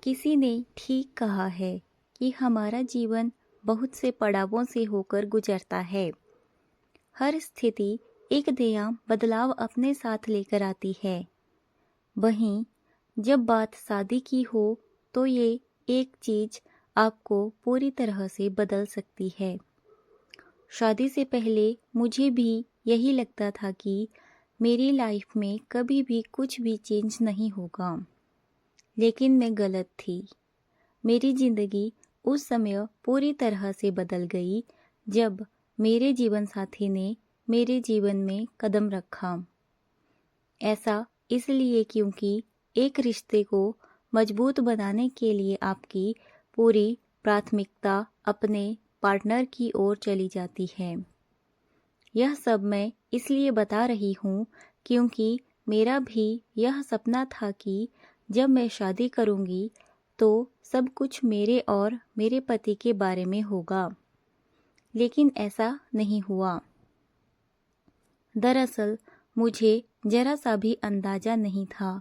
किसी ने ठीक कहा है कि हमारा जीवन बहुत से पड़ावों से होकर गुजरता है। हर स्थिति एक नया बदलाव अपने साथ लेकर आती है। वहीं जब बात शादी की हो तो ये एक चीज आपको पूरी तरह से बदल सकती है। शादी से पहले मुझे भी यही लगता था कि मेरी लाइफ में कभी भी कुछ भी चेंज नहीं होगा, लेकिन मैं गलत थी। मेरी जिंदगी उस समय पूरी तरह से बदल गई जब मेरे जीवन साथी ने मेरे जीवन में कदम रखा। ऐसा इसलिए क्योंकि एक रिश्ते को मजबूत बनाने के लिए आपकी पूरी प्राथमिकता अपने पार्टनर की ओर चली जाती है। यह सब मैं इसलिए बता रही हूँ क्योंकि मेरा भी यह सपना था कि जब मैं शादी करूँगी तो सब कुछ मेरे और मेरे पति के बारे में होगा, लेकिन ऐसा नहीं हुआ। दरअसल मुझे जरा सा भी अंदाजा नहीं था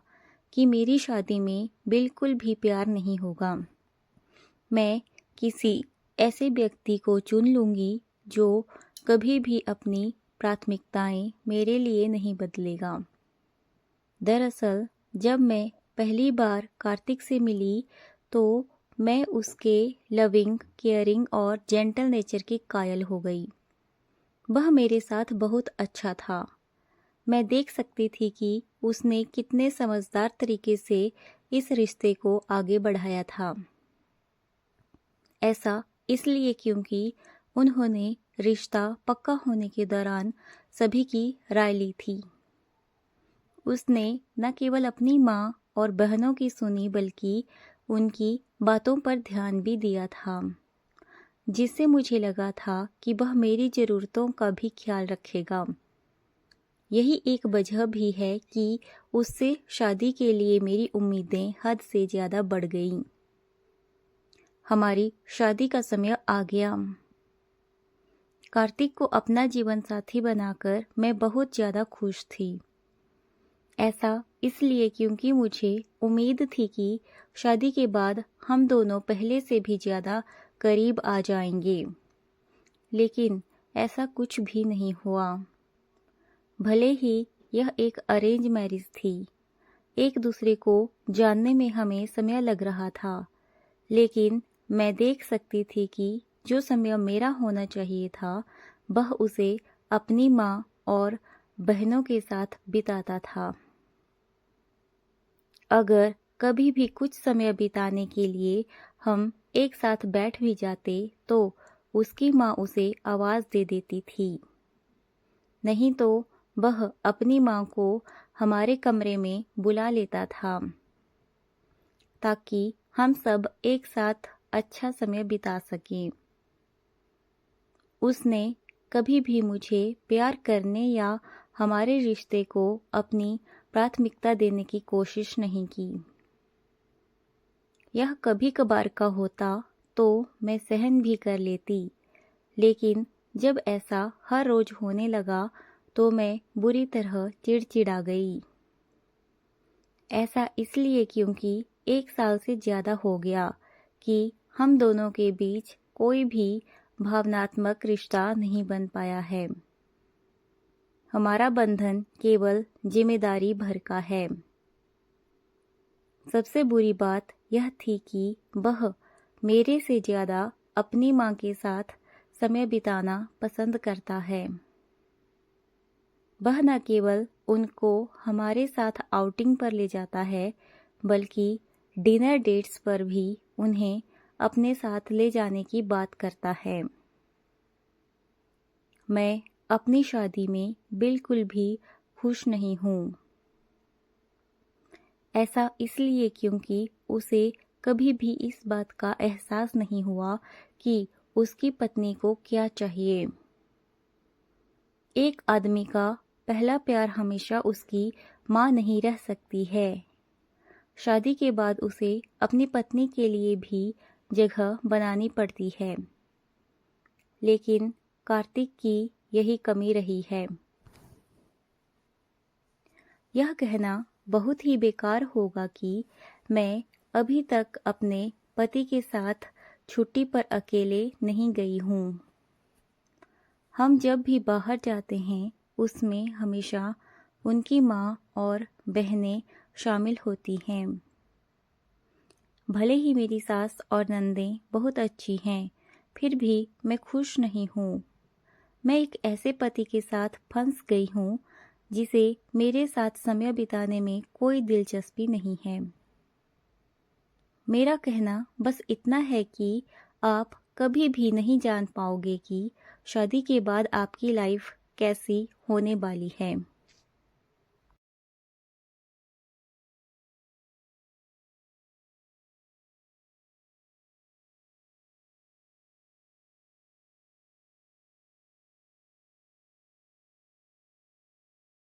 कि मेरी शादी में बिल्कुल भी प्यार नहीं होगा। मैं किसी ऐसे व्यक्ति को चुन लूँगी जो कभी भी अपनी प्राथमिकताएं मेरे लिए नहीं बदलेगा। दरअसल जब मैं पहली बार कार्तिक से मिली तो मैं उसके लविंग, केयरिंग और जेंटल नेचर की कायल हो गई। वह मेरे साथ बहुत अच्छा था। मैं देख सकती थी कि उसने कितने समझदार तरीके से इस रिश्ते को आगे बढ़ाया था। ऐसा इसलिए क्योंकि उन्होंने रिश्ता पक्का होने के दौरान सभी की राय ली थी। उसने न केवल अपनी माँ और बहनों की सुनी बल्कि उनकी बातों पर ध्यान भी दिया था, जिससे मुझे लगा था कि वह मेरी ज़रूरतों का भी ख्याल रखेगा। यही एक वजह भी है कि उससे शादी के लिए मेरी उम्मीदें हद से ज़्यादा बढ़ गईं। हमारी शादी का समय आ गया। कार्तिक को अपना जीवन साथी बनाकर मैं बहुत ज़्यादा खुश थी। ऐसा इसलिए क्योंकि मुझे उम्मीद थी कि शादी के बाद हम दोनों पहले से भी ज़्यादा करीब आ जाएंगे, लेकिन ऐसा कुछ भी नहीं हुआ। भले ही यह एक अरेंज मैरिज थी, एक दूसरे को जानने में हमें समय लग रहा था, लेकिन मैं देख सकती थी कि जो समय मेरा होना चाहिए था वह उसे अपनी माँ और बहनों के साथ बिताता था। अगर कभी भी कुछ समय बिताने के लिए हम एक साथ बैठ भी जाते तो उसकी माँ उसे आवाज़ दे देती थी, नहीं तो वह अपनी माँ को हमारे कमरे में बुला लेता था ताकि हम सब एक साथ अच्छा समय बिता सकें। उसने कभी भी मुझे प्यार करने या हमारे रिश्ते को अपनी प्राथमिकता देने की कोशिश नहीं की। यह कभी कभार का होता तो मैं सहन भी कर लेती, लेकिन जब ऐसा हर रोज होने लगा तो मैं बुरी तरह चिड़चिड़ा गई। ऐसा इसलिए क्योंकि 1 साल से ज़्यादा हो गया कि हम दोनों के बीच कोई भी भावनात्मक रिश्ता नहीं बन पाया है। हमारा बंधन केवल जिम्मेदारी भर का है। सबसे बुरी बात यह थी कि वह मेरे से ज़्यादा अपनी माँ के साथ समय बिताना पसंद करता है। वह न केवल उनको हमारे साथ आउटिंग पर ले जाता है, बल्कि डिनर डेट्स पर भी उन्हें अपने साथ ले जाने की बात करता है। मैं अपनी शादी में बिल्कुल भी खुश नहीं हूँ। ऐसा इसलिए क्योंकि उसे कभी भी इस बात का एहसास नहीं हुआ कि उसकी पत्नी को क्या चाहिए। एक आदमी का पहला प्यार हमेशा उसकी माँ नहीं रह सकती है। शादी के बाद उसे अपनी पत्नी के लिए भी जगह बनानी पड़ती है, लेकिन कार्तिक की यही कमी रही है। यह कहना बहुत ही बेकार होगा कि मैं अभी तक अपने पति के साथ छुट्टी पर अकेले नहीं गई हूँ। हम जब भी बाहर जाते हैं उसमें हमेशा उनकी माँ और बहनें शामिल होती हैं। भले ही मेरी सास और नंदें बहुत अच्छी हैं, फिर भी मैं खुश नहीं हूँ। मैं एक ऐसे पति के साथ फंस गई हूँ जिसे मेरे साथ समय बिताने में कोई दिलचस्पी नहीं है। मेरा कहना बस इतना है कि आप कभी भी नहीं जान पाओगे कि शादी के बाद आपकी लाइफ कैसी होने वाली है।